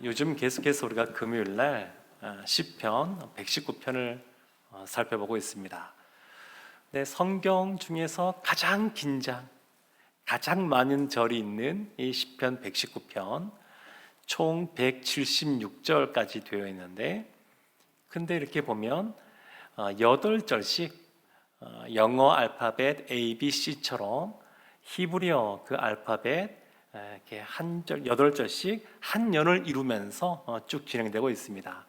요즘 계속해서 우리가 금요일 날 시편 119편을 살펴보고 있습니다. 네, 성경 중에서 가장 많은 절이 있는 이 시편 119편 총 176절까지 되어 있는데, 근데 이렇게 보면 8절씩 영어 알파벳 A, B, C처럼 히브리어 그 알파벳 이렇게 한 절, 8절씩 한 연을 이루면서 쭉 진행되고 있습니다.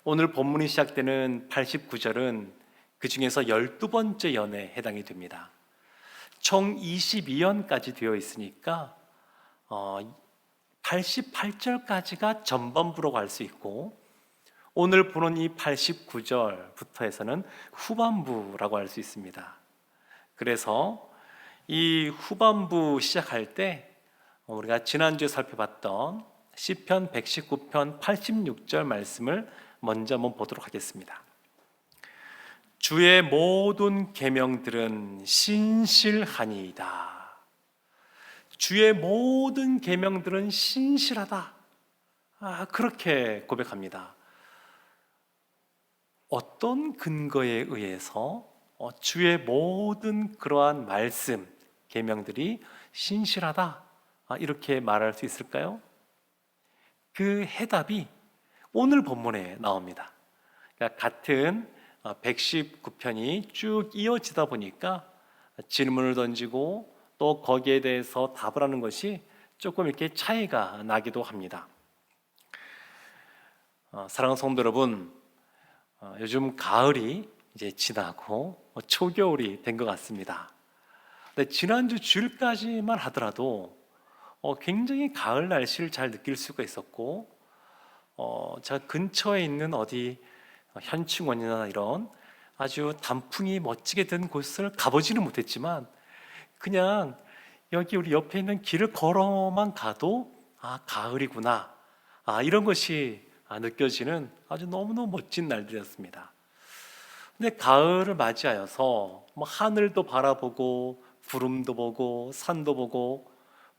오늘 본문이 시작되는 89절은 그 중에서 12번째 연에 해당이 됩니다. 총 22연까지 되어 있으니까 88절까지가 전반부라고 할 수 있고, 오늘 보는 이 89절부터 해서는 후반부라고 할 수 있습니다. 그래서 이 후반부 시작할 때 우리가 지난주에 살펴봤던 시편 119편 86절 말씀을 먼저 한번 보도록 하겠습니다. 주의 모든 계명들은 신실하니이다. 주의 모든 계명들은 신실하다. 그렇게 고백합니다. 어떤 근거에 의해서 주의 모든 그러한 말씀, 계명들이 신실하다, 이렇게 말할 수 있을까요? 그 해답이 오늘 본문에 나옵니다. 그러니까 같은 119편이 쭉 이어지다 보니까 질문을 던지고 또 거기에 대해서 답을 하는 것이 조금 이렇게 차이가 나기도 합니다. 사랑하는 성도 여러분, 요즘 가을이 이제 지나고 초겨울이 된 것 같습니다. 근데 지난주 주일까지만 하더라도 굉장히 가을 날씨를 잘 느낄 수가 있었고, 제가 근처에 있는 어디 현충원이나 이런 아주 단풍이 멋지게 된 곳을 가보지는 못했지만, 그냥 여기 우리 옆에 있는 길을 걸어만 가도 가을이구나, 이런 것이 느껴지는 아주 너무너무 멋진 날들이었습니다. 근데 가을을 맞이하여서 하늘도 바라보고 구름도 보고 산도 보고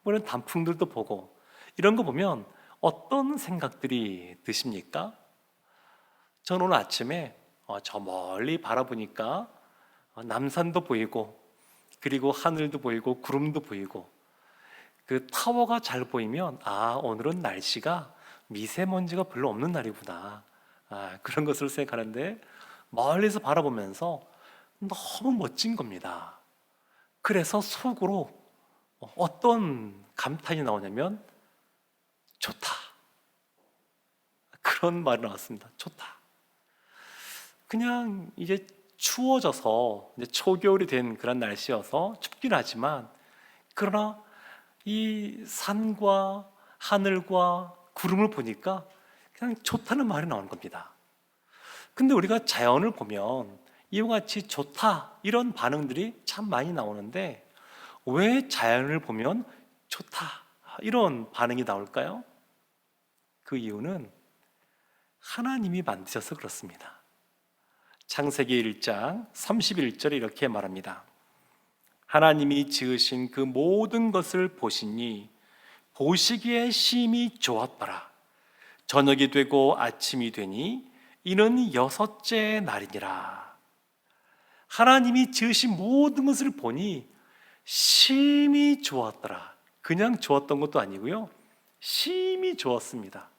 이런 단풍들도 보고 이런 거 보면 어떤 생각들이 드십니까? 저는 오늘 아침에 저 멀리 바라보니까 남산도 보이고, 그리고 하늘도 보이고 구름도 보이고, 그 타워가 잘 보이면 오늘은 날씨가 미세먼지가 별로 없는 날이구나, 그런 것을 생각하는데, 멀리서 바라보면서 너무 멋진 겁니다. 그래서 속으로 어떤 감탄이 나오냐면 좋다, 그런 말이 나왔습니다. 좋다. 그냥 이제 추워져서 이제 초겨울이 된 그런 날씨여서 춥긴 하지만, 그러나 이 산과 하늘과 구름을 보니까 그냥 좋다는 말이 나오는 겁니다. 근데 우리가 자연을 보면 이와 같이 좋다, 이런 반응들이 참 많이 나오는데, 왜 자연을 보면 좋다, 이런 반응이 나올까요? 그 이유는 하나님이 만드셔서 그렇습니다. 창세기 1장 31절에 이렇게 말합니다. 하나님이 지으신 그 모든 것을 보시니 보시기에 심히 좋았더라. 저녁이 되고 아침이 되니 이는 6째 날이니라. 하나님이 지으신 모든 것을 보니 심히 좋았더라. 그냥 좋았던 것도 아니고요, 심히 좋았습니다.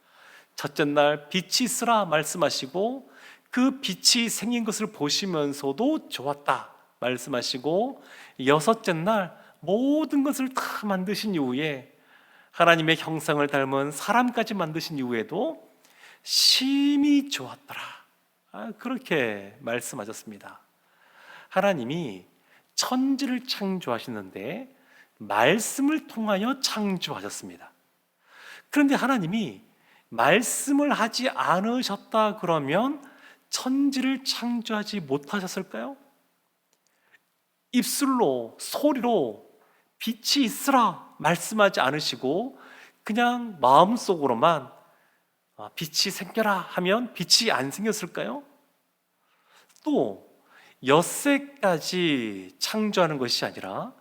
첫째 날 빛이 있으라 말씀하시고, 그 빛이 생긴 것을 보시면서도 좋았다 말씀하시고, 6째 날 모든 것을 다 만드신 이후에 하나님의 형상을 닮은 사람까지 만드신 이후에도 심히 좋았더라, 그렇게 말씀하셨습니다. 하나님이 천지를 창조하시는데 말씀을 통하여 창조하셨습니다. 그런데 하나님이 말씀을 하지 않으셨다 그러면 천지를 창조하지 못하셨을까요? 입술로, 소리로 빛이 있으라 말씀하지 않으시고 그냥 마음속으로만 빛이 생겨라 하면 빛이 안 생겼을까요? 또 엿새까지 창조하는 것이 아니라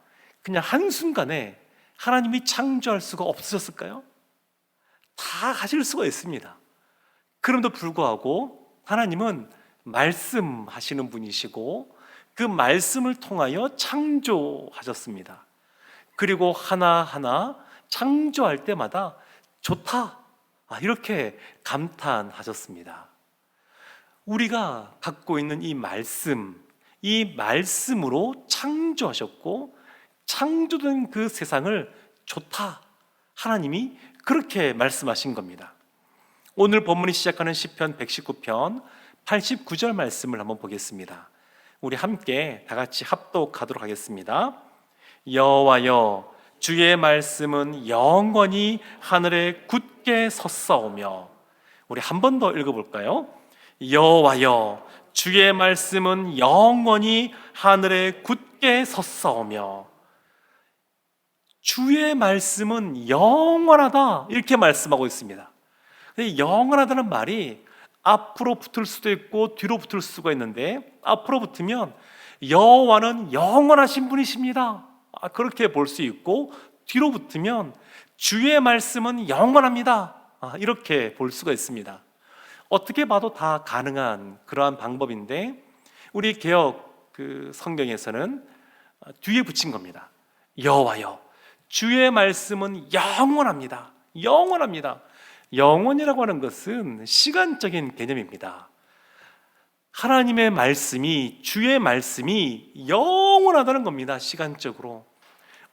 그냥 한순간에 하나님이 창조할 수가 없으셨을까요? 다 다 하실 수가 있습니다. 그럼에도 불구하고 하나님은 말씀하시는 분이시고 그 말씀을 통하여 창조하셨습니다. 그리고 하나하나 창조할 때마다 좋다, 이렇게 감탄하셨습니다. 우리가 갖고 있는 이 말씀으로 창조하셨고 창조된 그 세상을 좋다, 하나님이 그렇게 말씀하신 겁니다. 오늘 본문이 시작하는 시편 119편 89절 말씀을 한번 보겠습니다. 우리 함께 다 같이 합독하도록 하겠습니다. 여호와여, 주의 말씀은 영원히 하늘에 굳게 섰사오며. 우리 한 번 더 읽어볼까요? 여호와여, 주의 말씀은 영원히 하늘에 굳게 섰사오며. 주의 말씀은 영원하다, 이렇게 말씀하고 있습니다. 근데 영원하다는 말이 앞으로 붙을 수도 있고 뒤로 붙을 수가 있는데, 앞으로 붙으면 여호와는 영원하신 분이십니다, 그렇게 볼 수 있고, 뒤로 붙으면 주의 말씀은 영원합니다, 이렇게 볼 수가 있습니다. 어떻게 봐도 다 가능한 그러한 방법인데, 우리 개역 성경에서는 뒤에 붙인 겁니다. 여호와여, 주의 말씀은 영원합니다. 영원합니다. 영원이라고 하는 것은 시간적인 개념입니다. 하나님의 말씀이, 주의 말씀이 영원하다는 겁니다. 시간적으로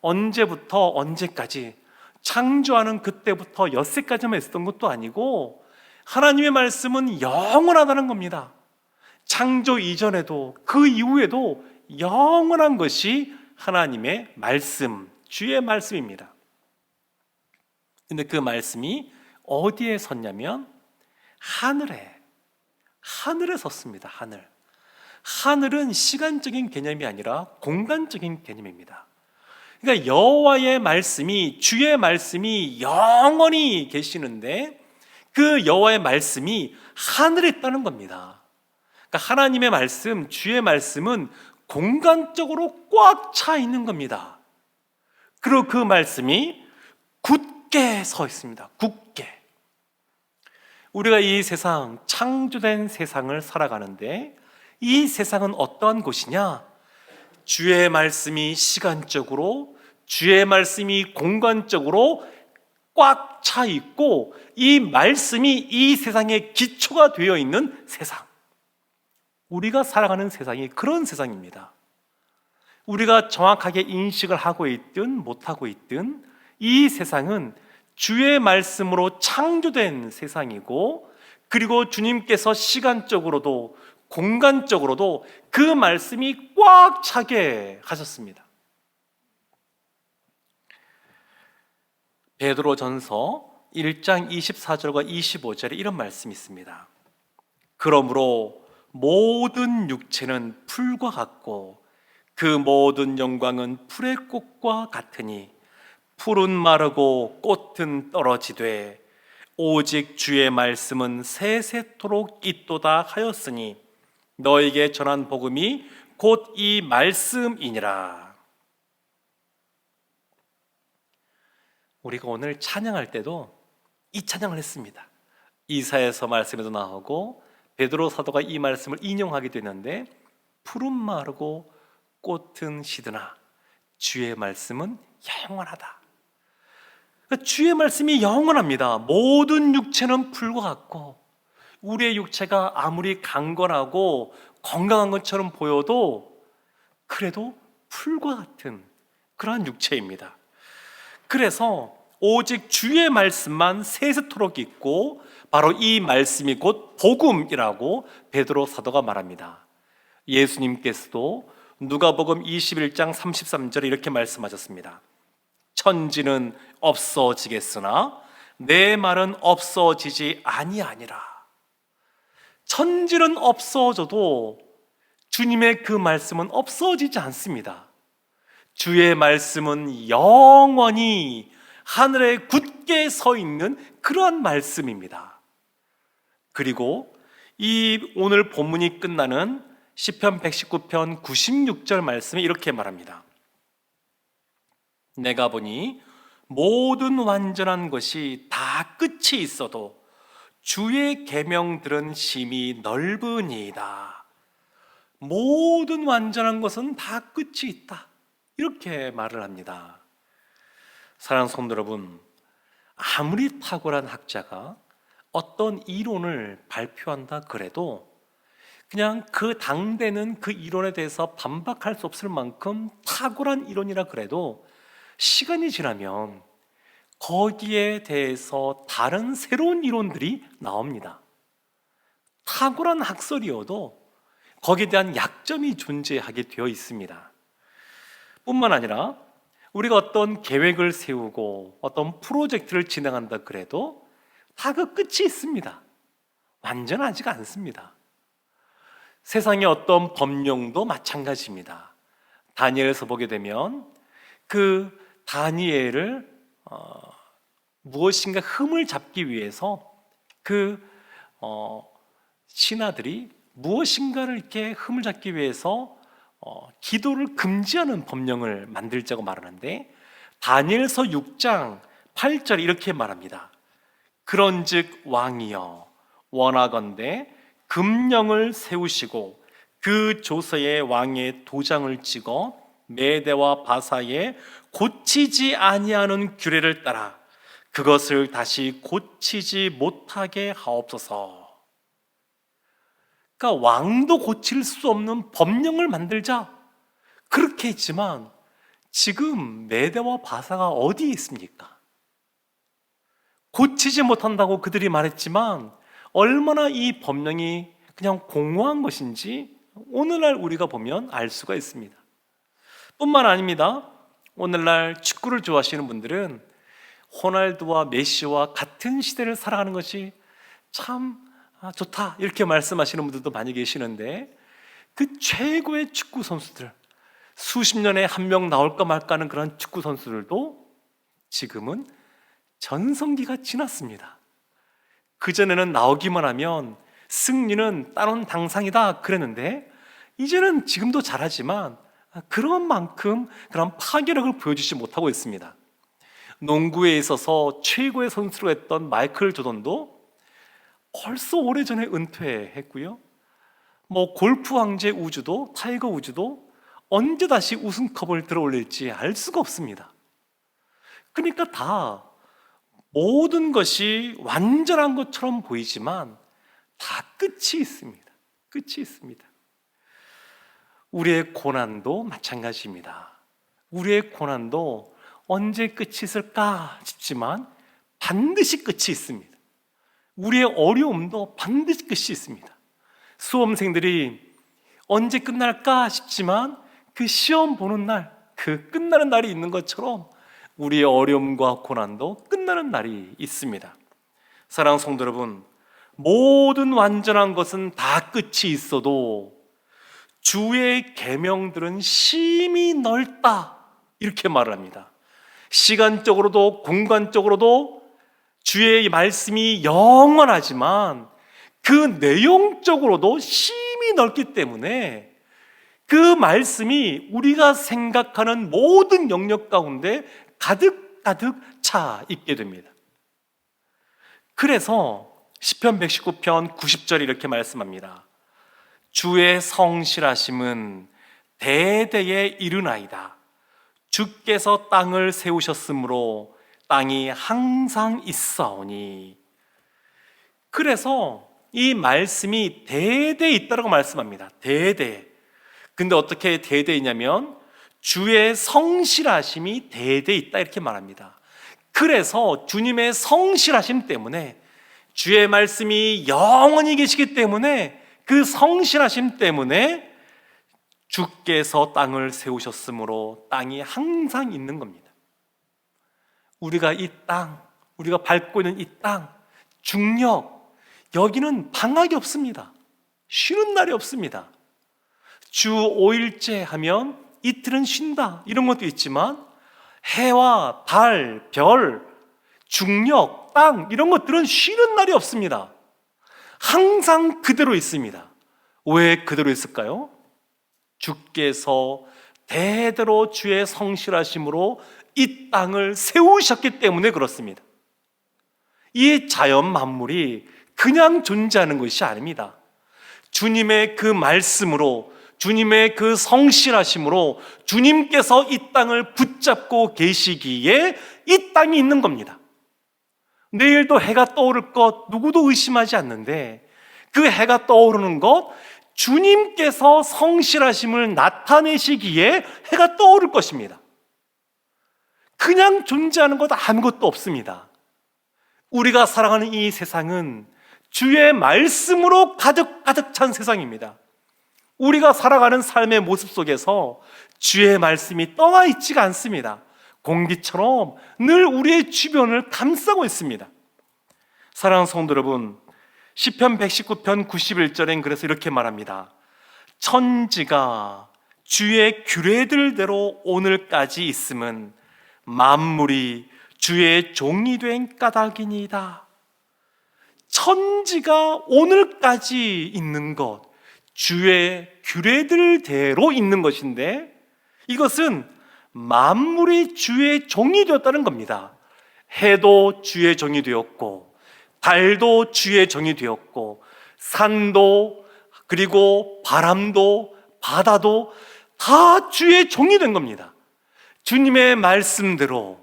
언제부터 언제까지, 창조하는 그때부터 엿새까지만 있었던 것도 아니고 하나님의 말씀은 영원하다는 겁니다. 창조 이전에도 그 이후에도 영원한 것이 하나님의 말씀, 주의 말씀입니다. 근데 그 말씀이 어디에 섰냐면 하늘에 섰습니다. 하늘은 시간적인 개념이 아니라 공간적인 개념입니다. 그러니까 여호와의 말씀이, 주의 말씀이 영원히 계시는데 그 여호와의 말씀이 하늘에 있다는 겁니다. 그러니까 하나님의 말씀, 주의 말씀은 공간적으로 꽉 차 있는 겁니다. 그리고 그 말씀이 굳게 서 있습니다. 굳게. 우리가 이 세상, 창조된 세상을 살아가는데 이 세상은 어떠한 곳이냐? 주의 말씀이 시간적으로, 주의 말씀이 공간적으로 꽉 차 있고 이 말씀이 이 세상의 기초가 되어 있는 세상, 우리가 살아가는 세상이 그런 세상입니다. 우리가 정확하게 인식을 하고 있든 못하고 있든 이 세상은 주의 말씀으로 창조된 세상이고, 그리고 주님께서 시간적으로도 공간적으로도 그 말씀이 꽉 차게 하셨습니다. 베드로전서 1장 24절과 25절에 이런 말씀이 있습니다. 그러므로 모든 육체는 풀과 같고 그 모든 영광은 풀의 꽃과 같으니 풀은 마르고 꽃은 떨어지되 오직 주의 말씀은 세세토록 있도다 하였으니 너에게 전한 복음이 곧 이 말씀이니라. 우리가 오늘 찬양할 때도 이 찬양을 했습니다. 이사야서 말씀에도 나오고 베드로 사도가 이 말씀을 인용하기도 했는데, 풀은 마르고 꽃은 시드나 주의 말씀은 영원하다. 그러니까 주의 말씀이 영원합니다. 모든 육체는 풀과 같고, 우리의 육체가 아무리 강건하고 건강한 것처럼 보여도 그래도 풀과 같은 그러한 육체입니다. 그래서 오직 주의 말씀만 세세토록 있고 바로 이 말씀이 곧 복음이라고 베드로 사도가 말합니다. 예수님께서도 누가복음 21장 33절에 이렇게 말씀하셨습니다. 천지는 없어지겠으나 내 말은 없어지지 아니하니라. 천지는 없어져도 주님의 그 말씀은 없어지지 않습니다. 주의 말씀은 영원히 하늘에 굳게 서 있는 그러한 말씀입니다. 그리고 이 오늘 본문이 끝나는 시편 119편 96절 말씀에 이렇게 말합니다. 내가 보니 모든 완전한 것이 다 끝이 있어도 주의 계명들은 심히 넓으니이다. 모든 완전한 것은 다 끝이 있다. 이렇게 말을 합니다. 사랑하는 성도 여러분, 아무리 탁월한 학자가 어떤 이론을 발표한다 그래도 그냥 그 당대는 그 이론에 대해서 반박할 수 없을 만큼 탁월한 이론이라 그래도 시간이 지나면 거기에 대해서 다른 새로운 이론들이 나옵니다. 탁월한 학설이어도 거기에 대한 약점이 존재하게 되어 있습니다. 뿐만 아니라 우리가 어떤 계획을 세우고 어떤 프로젝트를 진행한다 그래도 다 그 끝이 있습니다. 완전하지가 않습니다. 세상의 어떤 법령도 마찬가지입니다. 다니엘에서 보게 되면 그 다니엘을 무엇인가 흠을 잡기 위해서 그 신하들이 무엇인가를 이렇게 흠을 잡기 위해서 기도를 금지하는 법령을 만들자고 말하는데 다니엘서 6장 8절 이렇게 말합니다. 그런즉 왕이여 원하건대 금령을 세우시고 그 조서에 왕의 도장을 찍어 메대와 바사에 고치지 아니하는 규례를 따라 그것을 다시 고치지 못하게 하옵소서. 그러니까 왕도 고칠 수 없는 법령을 만들자 그렇게 했지만 지금 메대와 바사가 어디에 있습니까? 고치지 못한다고 그들이 말했지만 얼마나 이 법령이 그냥 공허한 것인지 오늘날 우리가 보면 알 수가 있습니다. 뿐만 아닙니다. 오늘날 축구를 좋아하시는 분들은 호날두와 메시와 같은 시대를 살아가는 것이 참 좋다 이렇게 말씀하시는 분들도 많이 계시는데 그 최고의 축구 선수들, 수십 년에 한 명 나올까 말까 하는 그런 축구 선수들도 지금은 전성기가 지났습니다. 그전에는 나오기만 하면 승리는 따놓은 당상이다 그랬는데 이제는 지금도 잘하지만 그런 만큼 그런 파괴력을 보여주지 못하고 있습니다. 농구에 있어서 최고의 선수로 했던 마이클 조던도 벌써 오래전에 은퇴했고요. 골프 황제 우즈도 타이거 우즈도 언제 다시 우승컵을 들어올릴지 알 수가 없습니다. 그러니까 다 모든 것이 완전한 것처럼 보이지만 다 끝이 있습니다. 끝이 있습니다. 우리의 고난도 마찬가지입니다. 우리의 고난도 언제 끝이 있을까 싶지만 반드시 끝이 있습니다. 우리의 어려움도 반드시 끝이 있습니다. 수험생들이 언제 끝날까 싶지만 그 시험 보는 날, 그 끝나는 날이 있는 것처럼 우리의 어려움과 고난도 끝나는 날이 있습니다. 사랑하는 성도 여러분, 모든 완전한 것은 다 끝이 있어도 주의 계명들은 심히 넓다 이렇게 말을 합니다. 시간적으로도 공간적으로도 주의 말씀이 영원하지만 그 내용적으로도 심히 넓기 때문에 그 말씀이 우리가 생각하는 모든 영역 가운데 가득 차 있게 됩니다. 그래서 시편 119편 90절 이렇게 말씀합니다. 주의 성실하심은 대대에 이르나이다. 주께서 땅을 세우셨으므로 땅이 항상 있사오니. 그래서 이 말씀이 대대에 있다고 말씀합니다. 대대. 근데 어떻게 대대에 있냐면 주의 성실하심이 대대에 있다 이렇게 말합니다. 그래서 주님의 성실하심 때문에 주의 말씀이 영원히 계시기 때문에 그 성실하심 때문에 주께서 땅을 세우셨으므로 땅이 항상 있는 겁니다. 우리가 이 땅, 우리가 밟고 있는 이 땅, 중력, 여기는 방학이 없습니다. 쉬는 날이 없습니다. 주 5일째 하면 이틀은 쉰다 이런 것도 있지만 해와 달, 별, 중력, 땅 이런 것들은 쉬는 날이 없습니다. 항상 그대로 있습니다. 왜 그대로 있을까요? 주께서 대대로 주의 성실하심으로 이 땅을 세우셨기 때문에 그렇습니다. 이 자연 만물이 그냥 존재하는 것이 아닙니다. 주님의 그 말씀으로, 주님의 그 성실하심으로 주님께서 이 땅을 붙잡고 계시기에 이 땅이 있는 겁니다. 내일도 해가 떠오를 것 누구도 의심하지 않는데, 그 해가 떠오르는 것 주님께서 성실하심을 나타내시기에 해가 떠오를 것입니다. 그냥 존재하는 것 아무것도 없습니다. 우리가 살아가는 이 세상은 주의 말씀으로 가득 찬 세상입니다. 우리가 살아가는 삶의 모습 속에서 주의 말씀이 떠나 있지가 않습니다. 공기처럼 늘 우리의 주변을 감싸고 있습니다. 사랑하는 성도 여러분, 시편 119편 91절엔 그래서 이렇게 말합니다. 천지가 주의 규례들대로 오늘까지 있음은 만물이 주의 종이 된 까닭이니이다. 천지가 오늘까지 있는 것, 주의 규례들대로 있는 것인데, 이것은 만물이 주의 종이 되었다는 겁니다. 해도 주의 종이 되었고, 달도 주의 종이 되었고, 산도, 그리고 바람도, 바다도 다 주의 종이 된 겁니다. 주님의 말씀대로,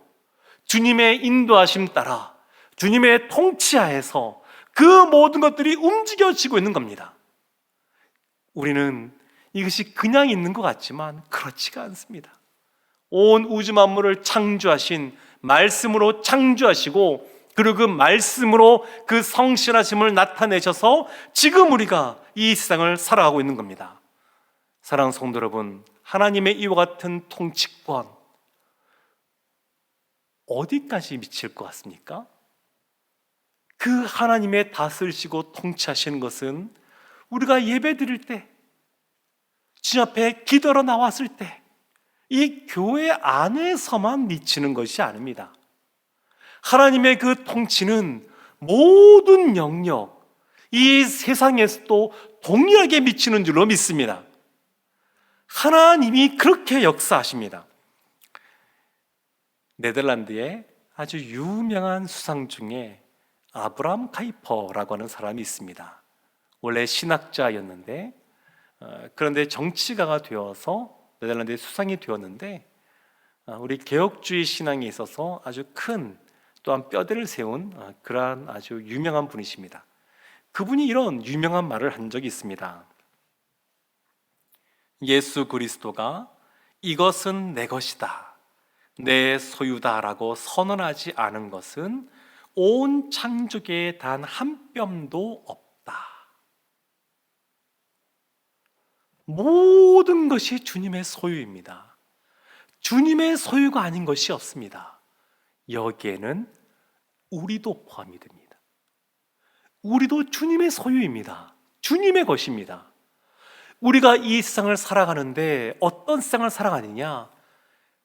주님의 인도하심 따라, 주님의 통치하에서 그 모든 것들이 움직여지고 있는 겁니다. 우리는 이것이 그냥 있는 것 같지만 그렇지가 않습니다. 온 우주 만물을 창조하신 말씀으로 창조하시고, 그리고 그 말씀으로 그 성실하심을 나타내셔서 지금 우리가 이 세상을 살아가고 있는 겁니다. 사랑하는 성도 여러분, 하나님의 이와 같은 통치권 어디까지 미칠 것 같습니까? 그 하나님의 다스리시고 통치하시는 것은 우리가 예배 드릴 때, 주님 앞에 기도로 나왔을 때, 이 교회 안에서만 미치는 것이 아닙니다. 하나님의 그 통치는 모든 영역, 이 세상에서도 동일하게 미치는 줄로 믿습니다. 하나님이 그렇게 역사하십니다. 네덜란드의 아주 유명한 수상 중에 아브라함 카이퍼라고 하는 사람이 있습니다. 원래 신학자였는데, 그런데 정치가가 되어서 네덜란드의 수상이 되었는데, 우리 개혁주의 신앙에 있어서 아주 큰, 또한 뼈대를 세운 그러한 아주 유명한 분이십니다. 그분이 이런 유명한 말을 한 적이 있습니다. 예수 그리스도가 이것은 내 것이다, 내 소유다라고 선언하지 않은 것은 온 창조계에 단 한 뼘도 없다. 모든 것이 주님의 소유입니다. 주님의 소유가 아닌 것이 없습니다. 여기에는 우리도 포함이 됩니다. 우리도 주님의 소유입니다. 주님의 것입니다. 우리가 이 세상을 살아가는데 어떤 세상을 살아가느냐?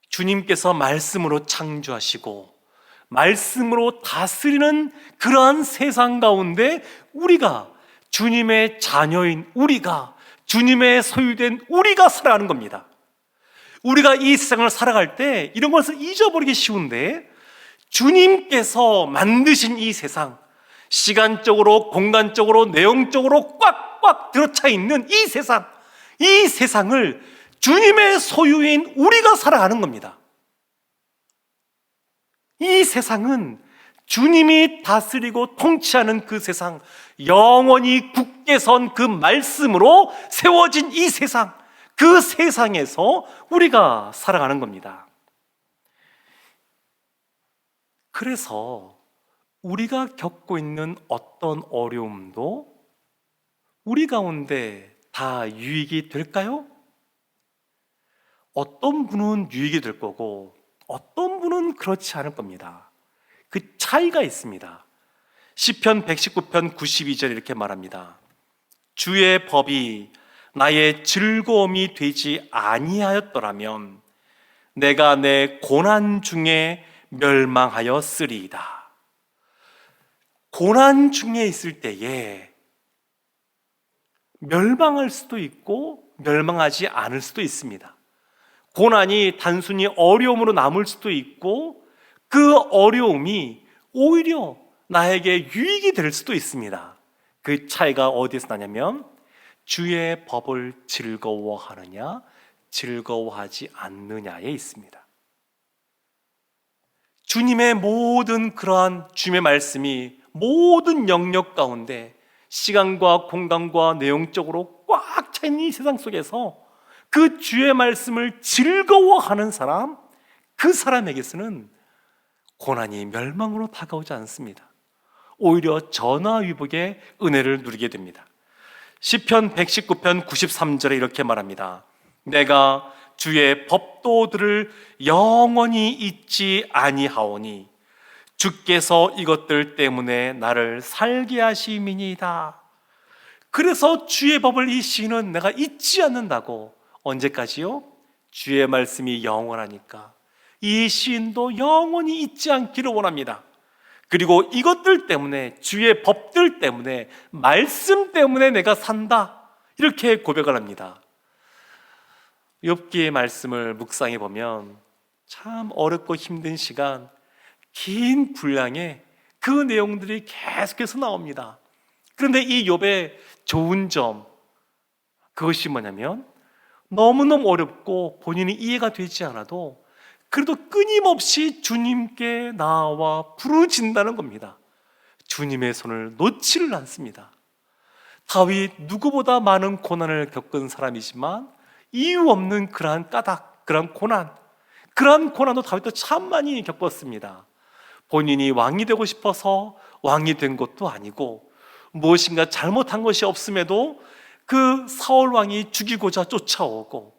주님께서 말씀으로 창조하시고 말씀으로 다스리는 그러한 세상 가운데 우리가, 주님의 자녀인 우리가, 주님의 소유된 우리가 살아가는 겁니다. 우리가 이 세상을 살아갈 때 이런 것을 잊어버리기 쉬운데, 주님께서 만드신 이 세상, 시간적으로, 공간적으로, 내용적으로 꽉꽉 들어차 있는 이 세상, 이 세상을 주님의 소유인 우리가 살아가는 겁니다. 이 세상은 주님이 다스리고 통치하는 그 세상, 영원히 굳게 선 그 말씀으로 세워진 이 세상, 그 세상에서 우리가 살아가는 겁니다. 그래서 우리가 겪고 있는 어떤 어려움도 우리 가운데 다 유익이 될까요? 어떤 분은 유익이 될 거고 어떤 분은 그렇지 않을 겁니다. 그 차이가 있습니다. 시편 119편 92절 이렇게 말합니다. 주의 법이 나의 즐거움이 되지 아니하였더라면 내가 내 고난 중에 멸망하였으리이다. 고난 중에 있을 때에 멸망할 수도 있고 멸망하지 않을 수도 있습니다. 고난이 단순히 어려움으로 남을 수도 있고 그 어려움이 오히려 나에게 유익이 될 수도 있습니다. 그 차이가 어디에서 나냐면 주의 법을 즐거워하느냐 즐거워하지 않느냐에 있습니다. 주님의 모든 그러한 주님의 말씀이 모든 영역 가운데 시간과 공간과 내용적으로 꽉 차 있는 이 세상 속에서 그 주의 말씀을 즐거워하는 사람, 그 사람에게서는 고난이 멸망으로 다가오지 않습니다. 오히려 전화위복의 은혜를 누리게 됩니다. 시편 119편 93절에 이렇게 말합니다. 내가 주의 법도들을 영원히 잊지 아니하오니 주께서 이것들 때문에 나를 살게 하심이니이다. 그래서 주의 법을 이 시인은 내가 잊지 않는다고. 언제까지요? 주의 말씀이 영원하니까 이 시인도 영원히 잊지 않기를 원합니다. 그리고 이것들 때문에, 주의 법들 때문에, 말씀 때문에 내가 산다, 이렇게 고백을 합니다. 욥기의 말씀을 묵상해 보면 참 어렵고 힘든 시간, 긴 분량의 그 내용들이 계속해서 나옵니다. 그런데 이 욥의 좋은 점, 그것이 뭐냐면 너무너무 어렵고 본인이 이해가 되지 않아도 그래도 끊임없이 주님께 나와 부르짖는다는 겁니다. 주님의 손을 놓지를 않습니다. 다윗 누구보다 많은 고난을 겪은 사람이지만 이유 없는 그러한 까닭, 그러한 고난도 다윗도 참 많이 겪었습니다. 본인이 왕이 되고 싶어서 왕이 된 것도 아니고 무엇인가 잘못한 것이 없음에도 그 사울 왕이 죽이고자 쫓아오고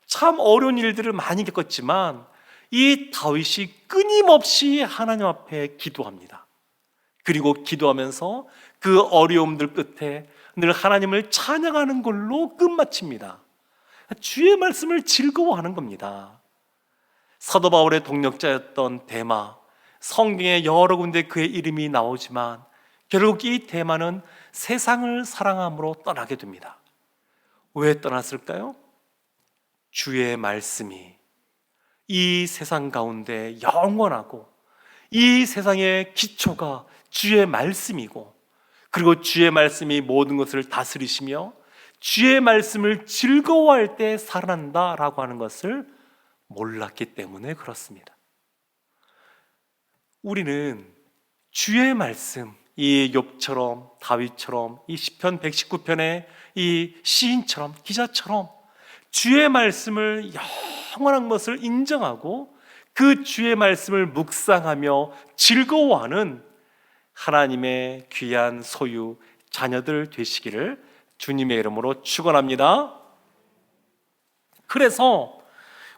참 어려운 일들을 많이 겪었지만 이 다윗이 끊임없이 하나님 앞에 기도합니다. 그리고 기도하면서 그 어려움들 끝에 늘 하나님을 찬양하는 걸로 끝마칩니다. 주의 말씀을 즐거워하는 겁니다. 사도 바울의 동력자였던 데마, 성경에 여러 군데 그의 이름이 나오지만 결국 이 데마는 세상을 사랑함으로 떠나게 됩니다. 왜 떠났을까요? 주의 말씀이 이 세상 가운데 영원하고 이 세상의 기초가 주의 말씀이고, 그리고 주의 말씀이 모든 것을 다스리시며 주의 말씀을 즐거워할 때 살아난다라고 하는 것을 몰랐기 때문에 그렇습니다. 우리는 주의 말씀, 이 욥처럼, 다윗처럼, 이 시편 119편의 이 시인처럼, 기자처럼 주의 말씀을 영원한 것을 인정하고 그 주의 말씀을 묵상하며 즐거워하는 하나님의 귀한 소유, 자녀들 되시기를 주님의 이름으로 축원합니다. 그래서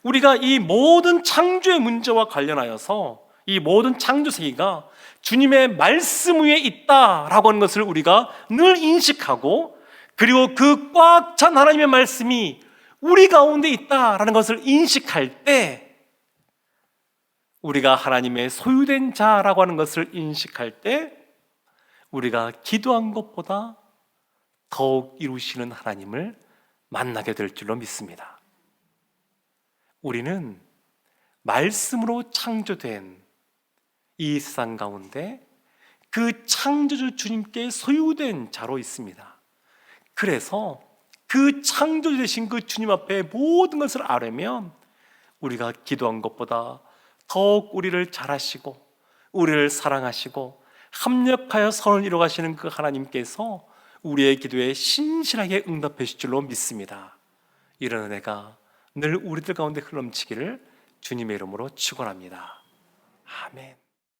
우리가 이 모든 창조의 문제와 관련하여서 이 모든 창조 세계가 주님의 말씀 위에 있다라고 하는 것을 우리가 늘 인식하고, 그리고 그 꽉 찬 하나님의 말씀이 우리 가운데 있다라는 것을 인식할 때, 우리가 하나님의 소유된 자라고 하는 것을 인식할 때 우리가 기도한 것보다 더욱 이루시는 하나님을 만나게 될 줄로 믿습니다. 우리는 말씀으로 창조된 이 세상 가운데 그 창조주 주님께 소유된 자로 있습니다. 그래서 그 창조주 되신 그 주님 앞에 모든 것을 아뢰면 우리가 기도한 것보다 더욱 우리를 잘하시고 우리를 사랑하시고 합력하여 선을 이루가시는 그 하나님께서 우리의 기도에 신실하게 응답해 주실 줄로 믿습니다. 이런 은혜가 늘 우리들 가운데 흘러넘치기를 주님의 이름으로 축원합니다. 아멘.